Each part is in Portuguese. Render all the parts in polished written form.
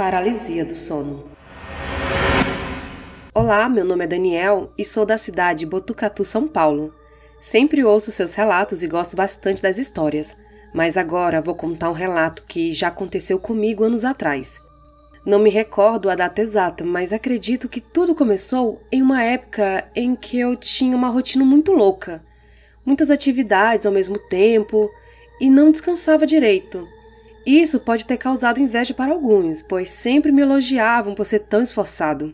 Paralisia do sono. Olá, meu nome é Daniel e sou da cidade de Botucatu, São Paulo. Sempre ouço seus relatos e gosto bastante das histórias, mas agora vou contar um relato que já aconteceu comigo anos atrás. Não me recordo a data exata, mas acredito que tudo começou em uma época em que eu tinha uma rotina muito louca. Muitas atividades ao mesmo tempo e não descansava direito. Isso pode ter causado inveja para alguns, pois sempre me elogiavam por ser tão esforçado.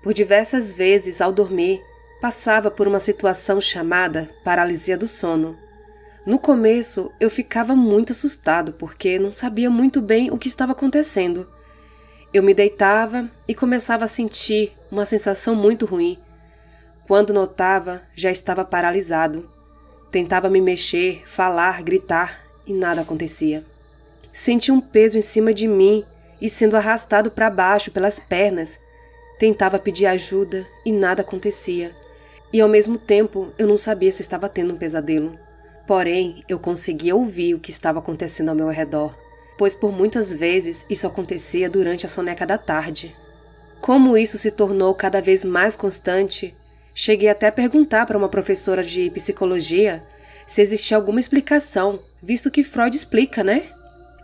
Por diversas vezes, ao dormir, passava por uma situação chamada paralisia do sono. No começo, eu ficava muito assustado porque não sabia muito bem o que estava acontecendo. Eu me deitava e começava a sentir uma sensação muito ruim. Quando notava, já estava paralisado. Tentava me mexer, falar, gritar e nada acontecia. Senti um peso em cima de mim e sendo arrastado para baixo pelas pernas. Tentava pedir ajuda e nada acontecia. E ao mesmo tempo eu não sabia se estava tendo um pesadelo. Porém, eu conseguia ouvir o que estava acontecendo ao meu redor, pois por muitas vezes isso acontecia durante a soneca da tarde. Como isso se tornou cada vez mais constante, cheguei até a perguntar para uma professora de psicologia se existia alguma explicação, visto que Freud explica, né?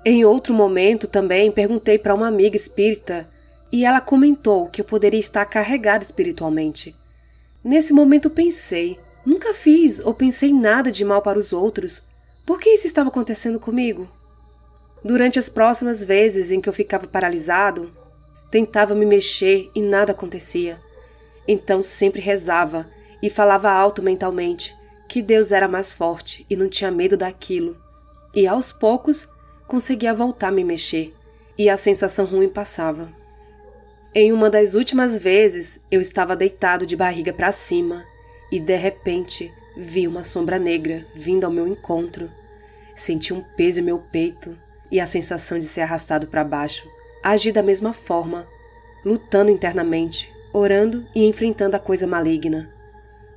Em outro momento também perguntei para uma amiga espírita e ela comentou que eu poderia estar carregada espiritualmente. Nesse momento pensei, nunca fiz ou pensei nada de mal para os outros. Por que isso estava acontecendo comigo? Durante as próximas vezes em que eu ficava paralisado, tentava me mexer e nada acontecia. Então sempre rezava e falava alto mentalmente que Deus era mais forte e não tinha medo daquilo. E aos poucos, conseguia voltar a me mexer, e a sensação ruim passava. Em uma das últimas vezes, eu estava deitado de barriga para cima, e de repente, vi uma sombra negra vindo ao meu encontro. Senti um peso em meu peito, e a sensação de ser arrastado para baixo. Agi da mesma forma, lutando internamente, orando e enfrentando a coisa maligna.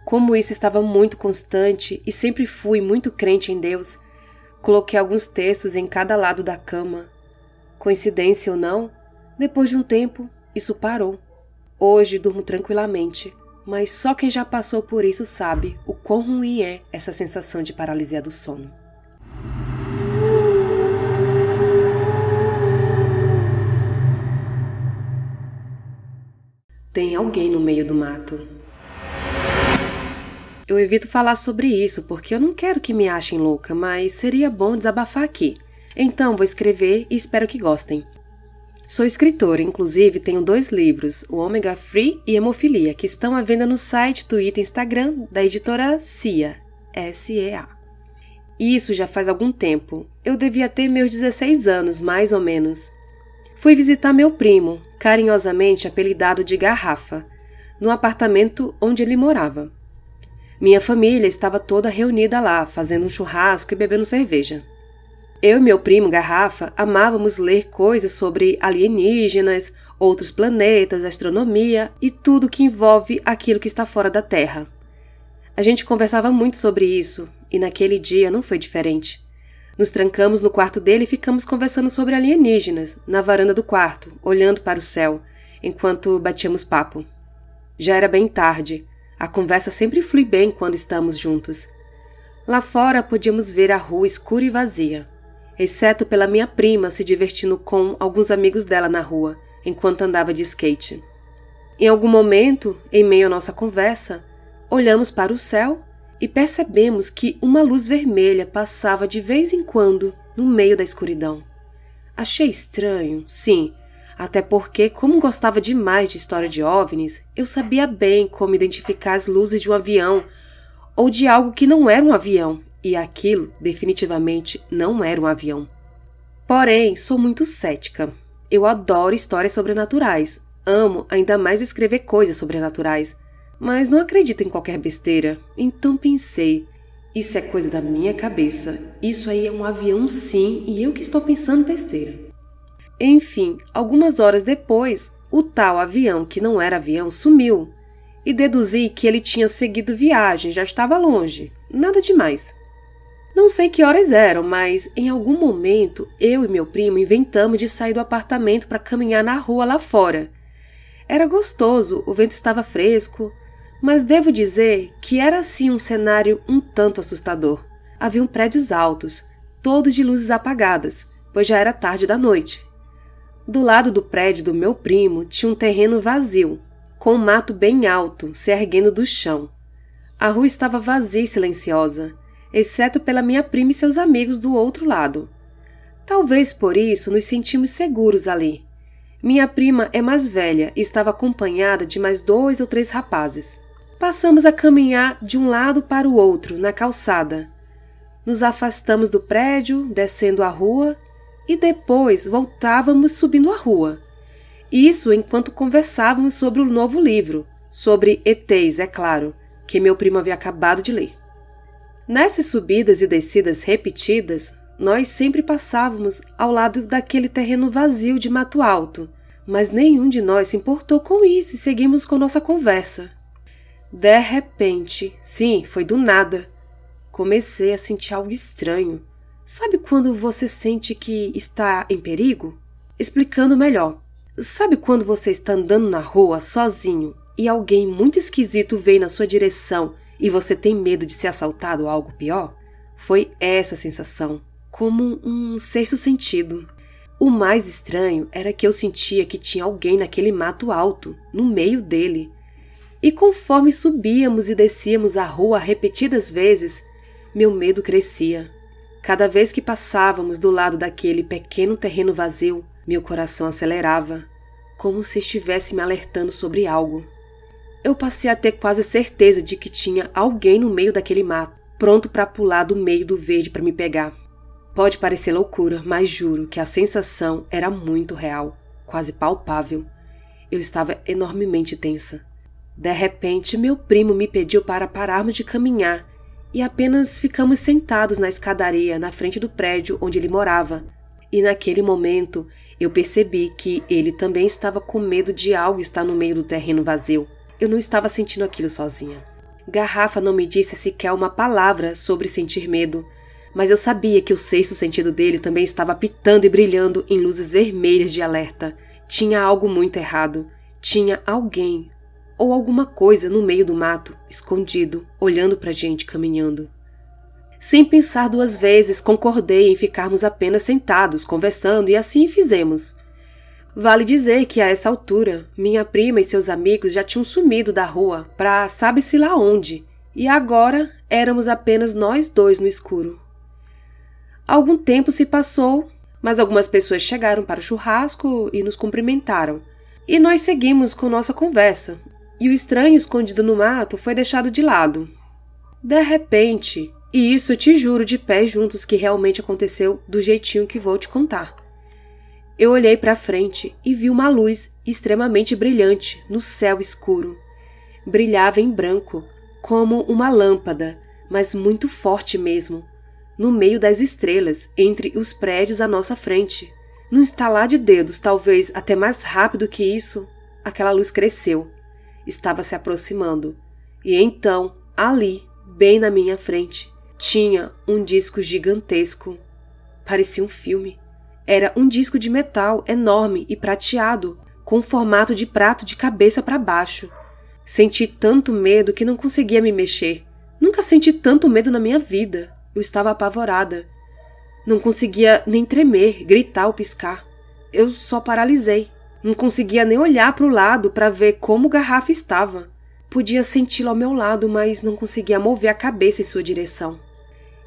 Como isso estava muito constante, e sempre fui muito crente em Deus, coloquei alguns textos em cada lado da cama. Coincidência ou não, depois de um tempo, isso parou. Hoje durmo tranquilamente, mas só quem já passou por isso sabe o quão ruim é essa sensação de paralisia do sono. Tem alguém no meio do mato. Eu evito falar sobre isso porque eu não quero que me achem louca, mas seria bom desabafar aqui. Então vou escrever e espero que gostem. Sou escritora, inclusive tenho 2 livros, o Ômega Free e Hemofilia, que estão à venda no site, Twitter e Instagram da editora SEA, S-E-A. Isso já faz algum tempo. Eu devia ter meus 16 anos, mais ou menos. Fui visitar meu primo, carinhosamente apelidado de Garrafa, no apartamento onde ele morava. Minha família estava toda reunida lá, fazendo um churrasco e bebendo cerveja. Eu e meu primo Garrafa amávamos ler coisas sobre alienígenas, outros planetas, astronomia e tudo que envolve aquilo que está fora da Terra. A gente conversava muito sobre isso, e naquele dia não foi diferente. Nos trancamos no quarto dele e ficamos conversando sobre alienígenas, na varanda do quarto, olhando para o céu, enquanto batíamos papo. Já era bem tarde. A conversa sempre flui bem quando estamos juntos. Lá fora podíamos ver a rua escura e vazia, exceto pela minha prima se divertindo com alguns amigos dela na rua, enquanto andava de skate. Em algum momento, em meio à nossa conversa, olhamos para o céu e percebemos que uma luz vermelha passava de vez em quando no meio da escuridão. Achei estranho, sim, até porque, como gostava demais de história de OVNIs, eu sabia bem como identificar as luzes de um avião ou de algo que não era um avião, e aquilo definitivamente não era um avião. Porém, sou muito cética. Eu adoro histórias sobrenaturais, amo ainda mais escrever coisas sobrenaturais, mas não acredito em qualquer besteira, então pensei, isso é coisa da minha cabeça, isso aí é um avião sim e eu que estou pensando besteira. Enfim, algumas horas depois, o tal avião que não era avião sumiu e deduzi que ele tinha seguido viagem, já estava longe, nada demais. Não sei que horas eram, mas em algum momento eu e meu primo inventamos de sair do apartamento para caminhar na rua lá fora. Era gostoso, o vento estava fresco, mas devo dizer que era assim um cenário um tanto assustador. Haviam prédios altos, todos de luzes apagadas, pois já era tarde da noite. Do lado do prédio do meu primo tinha um terreno vazio, com um mato bem alto se erguendo do chão. A rua estava vazia e silenciosa, exceto pela minha prima e seus amigos do outro lado. Talvez por isso nos sentimos seguros ali. Minha prima é mais velha e estava acompanhada de mais 2 ou 3 rapazes. Passamos a caminhar de um lado para o outro, na calçada. Nos afastamos do prédio, descendo a rua, e depois voltávamos subindo a rua. Isso enquanto conversávamos sobre o novo livro, sobre ETs, é claro, que meu primo havia acabado de ler. Nessas subidas e descidas repetidas, nós sempre passávamos ao lado daquele terreno vazio de mato alto, mas nenhum de nós se importou com isso e seguimos com nossa conversa. De repente, sim, foi do nada, comecei a sentir algo estranho. Sabe quando você sente que está em perigo? Explicando melhor, sabe quando você está andando na rua sozinho e alguém muito esquisito vem na sua direção e você tem medo de ser assaltado ou algo pior? Foi essa sensação, como um sexto sentido. O mais estranho era que eu sentia que tinha alguém naquele mato alto, no meio dele. E conforme subíamos e descíamos a rua repetidas vezes, meu medo crescia. Cada vez que passávamos do lado daquele pequeno terreno vazio, meu coração acelerava, como se estivesse me alertando sobre algo. Eu passei a ter quase certeza de que tinha alguém no meio daquele mato, pronto para pular do meio do verde para me pegar. Pode parecer loucura, mas juro que a sensação era muito real, quase palpável. Eu estava enormemente tensa. De repente, meu primo me pediu para pararmos de caminhar e apenas ficamos sentados na escadaria na frente do prédio onde ele morava. E naquele momento, eu percebi que ele também estava com medo de algo estar no meio do terreno vazio. Eu não estava sentindo aquilo sozinha. Garrafa não me disse sequer uma palavra sobre sentir medo, mas eu sabia que o sexto sentido dele também estava pitando e brilhando em luzes vermelhas de alerta. Tinha algo muito errado. Tinha alguém ou alguma coisa no meio do mato, escondido, olhando pra gente caminhando. Sem pensar 2 vezes, concordei em ficarmos apenas sentados, conversando, e assim fizemos. Vale dizer que a essa altura, minha prima e seus amigos já tinham sumido da rua pra sabe-se lá onde, e agora éramos apenas nós 2 no escuro. Algum tempo se passou, mas algumas pessoas chegaram para o churrasco e nos cumprimentaram, e nós seguimos com nossa conversa, e o estranho escondido no mato foi deixado de lado. De repente, e isso eu te juro de pés juntos que realmente aconteceu do jeitinho que vou te contar. Eu olhei para frente e vi uma luz extremamente brilhante no céu escuro. Brilhava em branco, como uma lâmpada, mas muito forte mesmo, no meio das estrelas, entre os prédios à nossa frente. Num estalar de dedos, talvez até mais rápido que isso, aquela luz cresceu. Estava se aproximando. E então, ali, bem na minha frente, tinha um disco gigantesco. Parecia um filme. Era um disco de metal enorme e prateado, com formato de prato de cabeça para baixo. Senti tanto medo que não conseguia me mexer. Nunca senti tanto medo na minha vida. Eu estava apavorada. Não conseguia nem tremer, gritar ou piscar. Eu só paralisei. Não conseguia nem olhar para o lado para ver como Garrafa estava. Podia senti-lo ao meu lado, mas não conseguia mover a cabeça em sua direção.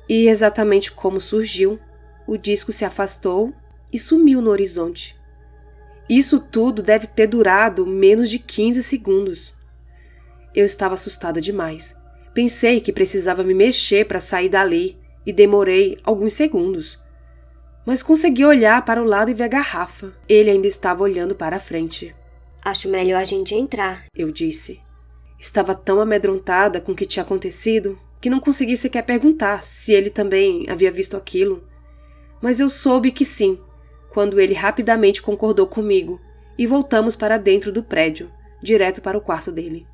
E exatamente como surgiu, o disco se afastou e sumiu no horizonte. Isso tudo deve ter durado menos de 15 segundos. Eu estava assustada demais. Pensei que precisava me mexer para sair dali e demorei alguns segundos. Mas consegui olhar para o lado e ver Garrafa. Ele ainda estava olhando para a frente. Acho melhor a gente entrar, eu disse. Estava tão amedrontada com o que tinha acontecido que não consegui sequer perguntar se ele também havia visto aquilo. Mas eu soube que sim, quando ele rapidamente concordou comigo e voltamos para dentro do prédio, direto para o quarto dele.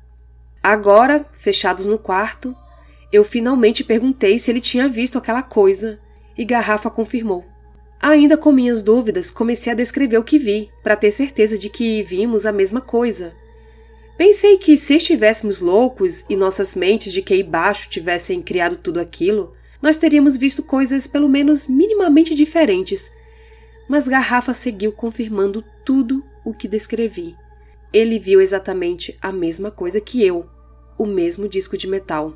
Agora, fechados no quarto, Eu finalmente perguntei se ele tinha visto aquela coisa, e Garrafa confirmou. Ainda com minhas dúvidas, comecei a descrever o que vi, para ter certeza de que vimos a mesma coisa. Pensei que se estivéssemos loucos e nossas mentes de QI baixo tivessem criado tudo aquilo, nós teríamos visto coisas pelo menos minimamente diferentes. Mas Garrafa seguiu confirmando tudo o que descrevi. Ele viu exatamente a mesma coisa que eu, o mesmo disco de metal.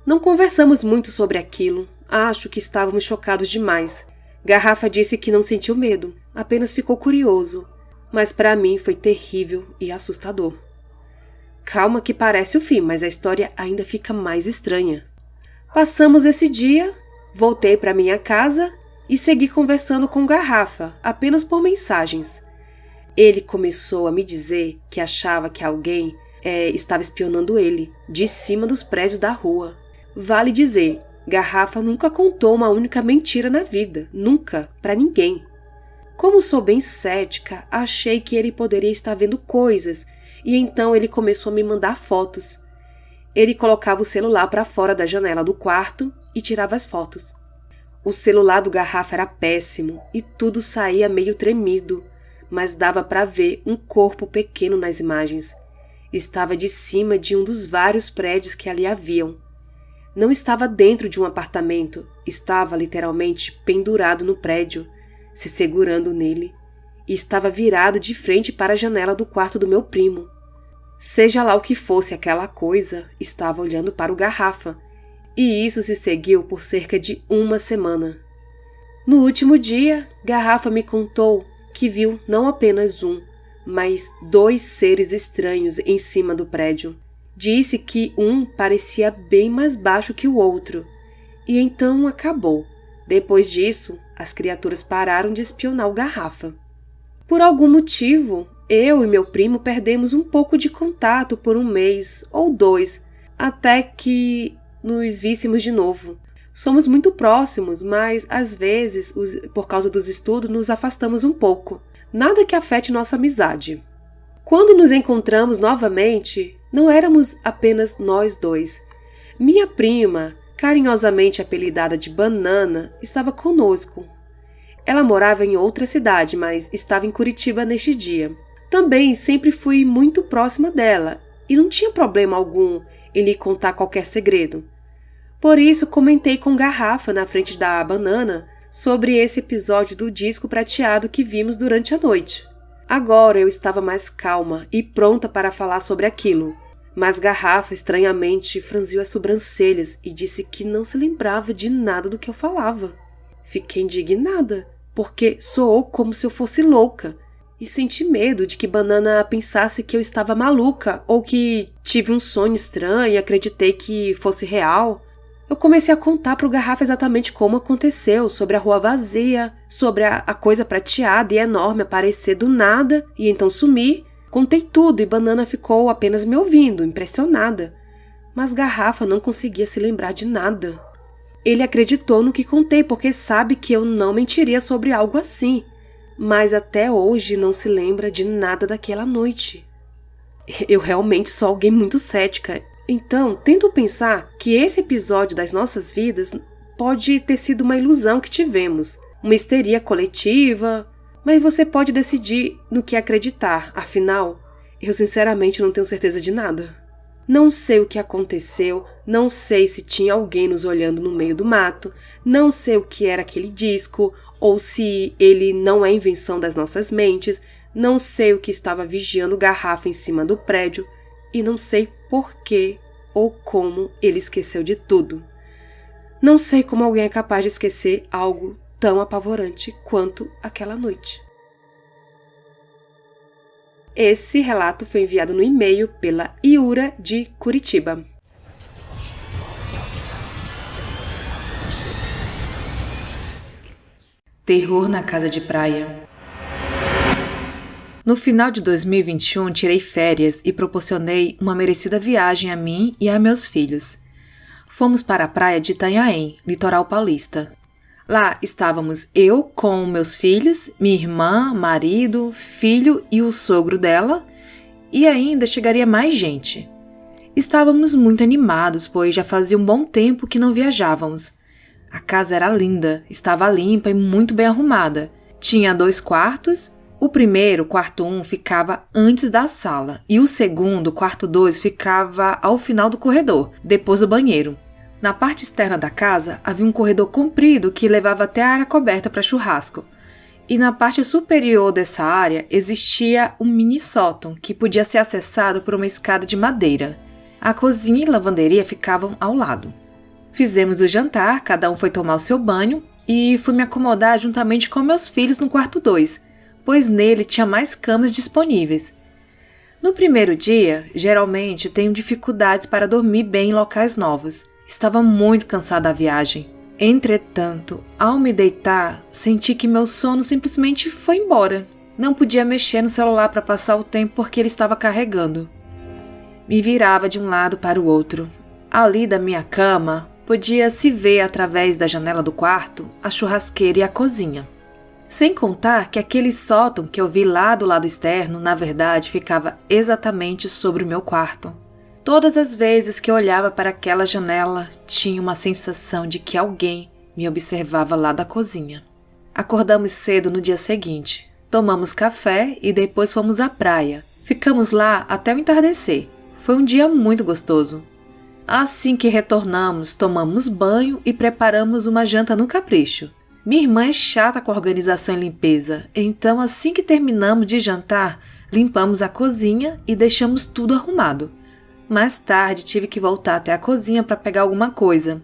Não conversamos muito sobre aquilo, acho que estávamos chocados demais. Garrafa disse que não sentiu medo, apenas ficou curioso, mas para mim foi terrível e assustador. Calma que parece o fim, mas a história ainda fica mais estranha. Passamos esse dia, voltei para minha casa e segui conversando com Garrafa, apenas por mensagens. Ele começou a me dizer que achava que alguém estava espionando ele, de cima dos prédios da rua. Vale dizer, Garrafa nunca contou uma única mentira na vida, nunca, para ninguém. Como sou bem cética, achei que ele poderia estar vendo coisas, e então ele começou a me mandar fotos. Ele colocava o celular para fora da janela do quarto e tirava as fotos. O celular do Garrafa era péssimo e tudo saía meio tremido, mas dava para ver um corpo pequeno nas imagens. Estava de cima de um dos vários prédios que ali haviam. Não estava dentro de um apartamento, estava literalmente pendurado no prédio, se segurando nele, e estava virado de frente para a janela do quarto do meu primo. Seja lá o que fosse aquela coisa, estava olhando para o Garrafa, e isso se seguiu por cerca de uma semana. No último dia, Garrafa me contou que viu não apenas um, mas 2 seres estranhos em cima do prédio. Disse que um parecia bem mais baixo que o outro, e então acabou. Depois disso, as criaturas pararam de espionar o Garrafa. Por algum motivo, eu e meu primo perdemos um pouco de contato por 1 mês ou 2, até que nos víssemos de novo. Somos muito próximos, mas às vezes, por causa dos estudos, nos afastamos um pouco. Nada que afete nossa amizade. Quando nos encontramos novamente, não éramos apenas nós 2. Minha prima, carinhosamente apelidada de Banana, estava conosco. Ela morava em outra cidade, mas estava em Curitiba neste dia. Também sempre fui muito próxima dela e não tinha problema algum em lhe contar qualquer segredo. Por isso, comentei com Garrafa na frente da Banana sobre esse episódio do disco prateado que vimos durante a noite. Agora eu estava mais calma e pronta para falar sobre aquilo, mas Garrafa estranhamente franziu as sobrancelhas e disse que não se lembrava de nada do que eu falava. Fiquei indignada, porque soou como se eu fosse louca, e senti medo de que Banana pensasse que eu estava maluca ou que tive um sonho estranho e acreditei que fosse real. Eu comecei a contar para o Garrafa exatamente como aconteceu, sobre a rua vazia, sobre a coisa prateada e enorme aparecer do nada e então sumir. Contei tudo e Banana ficou apenas me ouvindo, impressionada. Mas Garrafa não conseguia se lembrar de nada. Ele acreditou no que contei porque sabe que eu não mentiria sobre algo assim, mas até hoje não se lembra de nada daquela noite. Eu realmente sou alguém muito cética. Então, tento pensar que esse episódio das nossas vidas pode ter sido uma ilusão que tivemos, uma histeria coletiva, mas você pode decidir no que acreditar, afinal, eu sinceramente não tenho certeza de nada. Não sei o que aconteceu, não sei se tinha alguém nos olhando no meio do mato, não sei o que era aquele disco, ou se ele não é invenção das nossas mentes, não sei o que estava vigiando Garrafa em cima do prédio, e não sei por que ou como ele esqueceu de tudo. Não sei como alguém é capaz de esquecer algo tão apavorante quanto aquela noite. Esse relato foi enviado no e-mail pela Iura de Curitiba. Terror na casa de praia. No final de 2021, tirei férias e proporcionei uma merecida viagem a mim e a meus filhos. Fomos para a praia de Itanhaém, litoral paulista. Lá estávamos eu com meus filhos, minha irmã, marido, filho e o sogro dela, e ainda chegaria mais gente. Estávamos muito animados, pois já fazia um bom tempo que não viajávamos. A casa era linda, estava limpa e muito bem arrumada. Tinha 2 quartos. O primeiro, quarto 1, ficava antes da sala e o segundo, quarto 2, ficava ao final do corredor, depois do banheiro. Na parte externa da casa havia um corredor comprido que levava até a área coberta para churrasco. E na parte superior dessa área existia um mini sótão que podia ser acessado por uma escada de madeira. A cozinha e lavanderia ficavam ao lado. Fizemos o jantar, cada um foi tomar o seu banho e fui me acomodar juntamente com meus filhos no quarto 2, pois nele tinha mais camas disponíveis. No primeiro dia, geralmente tenho dificuldades para dormir bem em locais novos. Estava muito cansada da viagem. Entretanto, ao me deitar, senti que meu sono simplesmente foi embora. Não podia mexer no celular para passar o tempo porque ele estava carregando. Me virava de um lado para o outro. Ali da minha cama, podia se ver através da janela do quarto a churrasqueira e a cozinha. Sem contar que aquele sótão que eu vi lá do lado externo, na verdade, ficava exatamente sobre o meu quarto. Todas as vezes que eu olhava para aquela janela, tinha uma sensação de que alguém me observava lá da cozinha. Acordamos cedo no dia seguinte, tomamos café e depois fomos à praia. Ficamos lá até o entardecer. Foi um dia muito gostoso. Assim que retornamos, tomamos banho e preparamos uma janta no capricho. Minha irmã é chata com a organização e limpeza, então assim que terminamos de jantar, limpamos a cozinha e deixamos tudo arrumado. Mais tarde tive que voltar até a cozinha para pegar alguma coisa.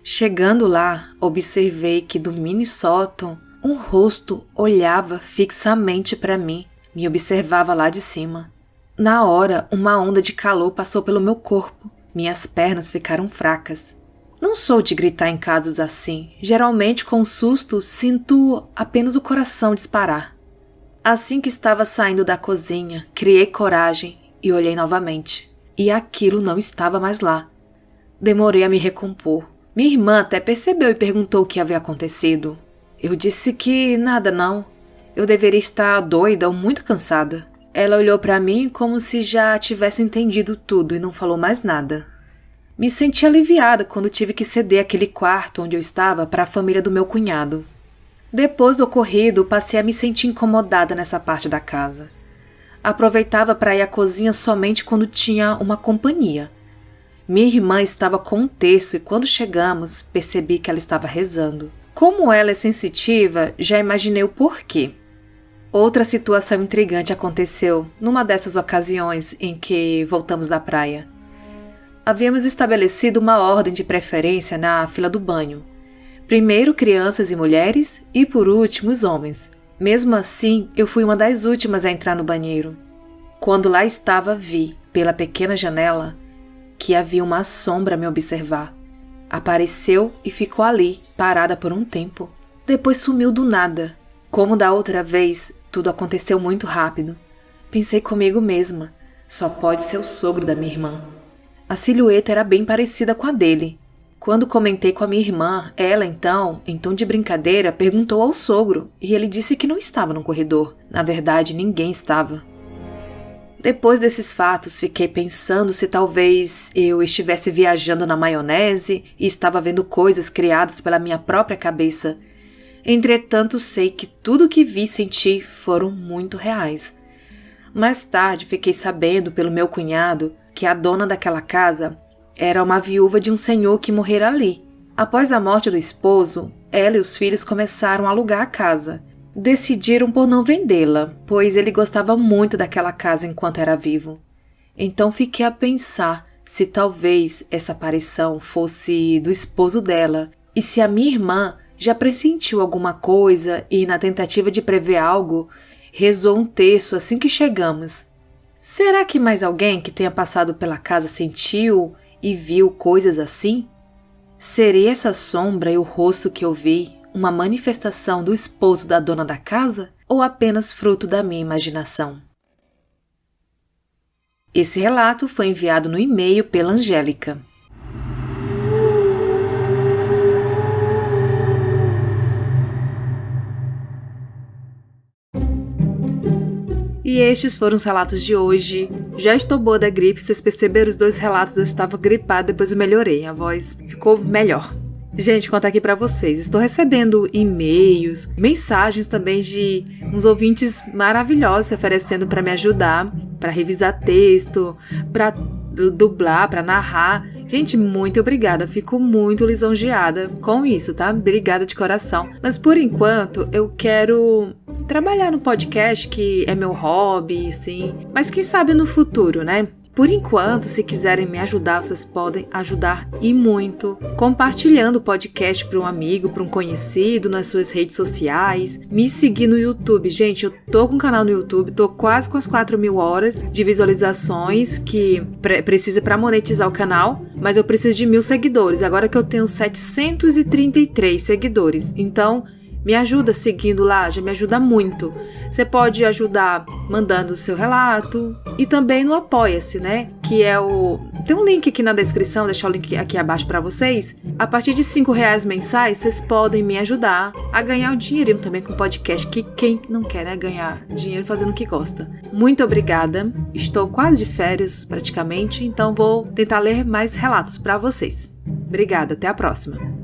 Chegando lá, observei que do mini sótão, um rosto olhava fixamente para mim, me observava lá de cima. Na hora, uma onda de calor passou pelo meu corpo, minhas pernas ficaram fracas. Não sou de gritar em casos assim, geralmente com susto sinto apenas o coração disparar. Assim que estava saindo da cozinha, criei coragem e olhei novamente. E aquilo não estava mais lá. Demorei a me recompor. Minha irmã até percebeu e perguntou o que havia acontecido. Eu disse que nada não. Eu deveria estar doida ou muito cansada. Ela olhou para mim como se já tivesse entendido tudo e não falou mais nada. Me senti aliviada quando tive que ceder aquele quarto onde eu estava para a família do meu cunhado. Depois do ocorrido, passei a me sentir incomodada nessa parte da casa. Aproveitava para ir à cozinha somente quando tinha uma companhia. Minha irmã estava com um terço e quando chegamos, percebi que ela estava rezando. Como ela é sensitiva, já imaginei o porquê. Outra situação intrigante aconteceu numa dessas ocasiões em que voltamos da praia. Havíamos estabelecido uma ordem de preferência na fila do banho. Primeiro crianças e mulheres e por último os homens. Mesmo assim, eu fui uma das últimas a entrar no banheiro. Quando lá estava, vi, pela pequena janela, que havia uma sombra a me observar. Apareceu e ficou ali, parada por um tempo. Depois sumiu do nada. Como da outra vez, tudo aconteceu muito rápido. Pensei comigo mesma, só pode ser o sogro da minha irmã. A silhueta era bem parecida com a dele. Quando comentei com a minha irmã, ela então, em tom de brincadeira, perguntou ao sogro e ele disse que não estava no corredor. Na verdade, ninguém estava. Depois desses fatos, fiquei pensando se talvez eu estivesse viajando na maionese e estava vendo coisas criadas pela minha própria cabeça. Entretanto, sei que tudo o que vi e senti foram muito reais. Mais tarde, fiquei sabendo pelo meu cunhado que a dona daquela casa era uma viúva de um senhor que morrera ali. Após a morte do esposo, ela e os filhos começaram a alugar a casa. Decidiram por não vendê-la, pois ele gostava muito daquela casa enquanto era vivo. Então fiquei a pensar se talvez essa aparição fosse do esposo dela e se a minha irmã já pressentiu alguma coisa e, na tentativa de prever algo, rezou um terço assim que chegamos. Será que mais alguém que tenha passado pela casa sentiu e viu coisas assim? Seria essa sombra e o rosto que eu vi uma manifestação do esposo da dona da casa ou apenas fruto da minha imaginação? Esse relato foi enviado no e-mail pela Angélica. E estes foram os relatos de hoje. Já estou boa da gripe, vocês perceberam os 2 relatos, eu estava gripada, depois eu melhorei, a voz ficou melhor. Gente, contar aqui pra vocês, estou recebendo e-mails, mensagens também de uns ouvintes maravilhosos se oferecendo para me ajudar, para revisar texto, para dublar, para narrar. Gente, muito obrigada, fico muito lisonjeada com isso, tá? Obrigada de coração. Mas por enquanto eu quero trabalhar no podcast, que é meu hobby, assim, mas quem sabe no futuro, né? Por enquanto, se quiserem me ajudar, vocês podem ajudar e muito, compartilhando o podcast para um amigo, para um conhecido, nas suas redes sociais, me seguir no YouTube. Gente, eu tô com um canal no YouTube, tô quase com as 4.000 horas de visualizações que precisa para monetizar o canal, mas eu preciso de 1.000 seguidores, agora que eu tenho 733 seguidores, então me ajuda seguindo lá, já me ajuda muito. Você pode ajudar mandando o seu relato e também no Apoia-se, né? Que é tem um link aqui na descrição, deixar o link aqui abaixo para vocês. A partir de R$5 mensais, vocês podem me ajudar a ganhar o dinheirinho também com o podcast, que quem não quer, né? Ganhar dinheiro fazendo o que gosta. Muito obrigada. Estou quase de férias, praticamente, então vou tentar ler mais relatos para vocês. Obrigada, até a próxima.